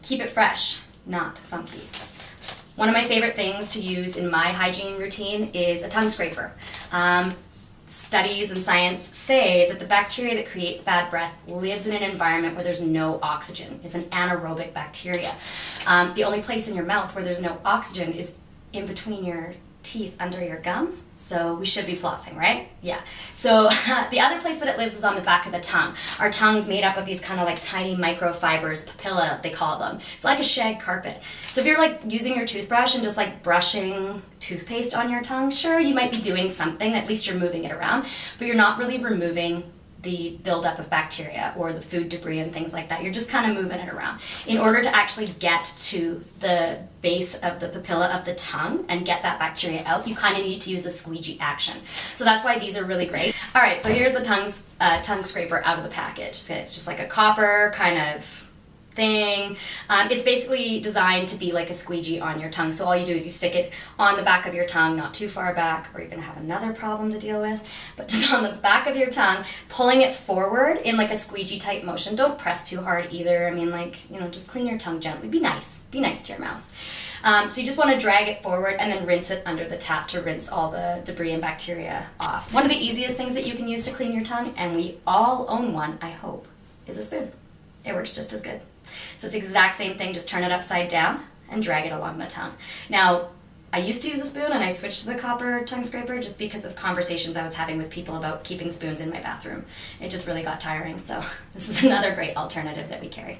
keep it fresh, not funky. One of my favorite things to use in my hygiene routine is a tongue scraper. Studies and science say that the bacteria that creates bad breath lives in an environment where there's no oxygen. It's an anaerobic bacteria. The only place in your mouth where there's no oxygen is in between your teeth under your gums, so we should be flossing, right? Yeah. So the other place that it lives is on the back of the tongue. Our tongue's made up of these kind of like tiny microfibers, papilla they call them. It's like a shag carpet. So if you're like using your toothbrush and just like brushing toothpaste on your tongue, sure, you might be doing something, at least you're moving it around, but you're not really removing the buildup of bacteria or the food debris and things like that. You're just kind of moving it around. In order to actually get to the base of the papilla of the tongue and get that bacteria out, you kind of need to use a squeegee action. So that's why these are really great. All right, so here's the tongue scraper out of the package. So it's just like a copper kind of thing. It's basically designed to be like a squeegee on your tongue. So all you do is you stick it on the back of your tongue, not too far back, or you're gonna have another problem to deal with, but just on the back of your tongue, pulling it forward in like a squeegee type motion. Don't press too hard either. I mean, like, you know, just clean your tongue gently. Be nice to your mouth. So you just want to drag it forward and then rinse it under the tap to rinse all the debris and bacteria off. One of the easiest things that you can use to clean your tongue, and we all own one, I hope, is a spoon. It works just as good. So it's the exact same thing, just turn it upside down and drag it along the tongue. Now, I used to use a spoon and I switched to the copper tongue scraper just because of conversations I was having with people about keeping spoons in my bathroom. It just really got tiring, so this is another great alternative that we carry.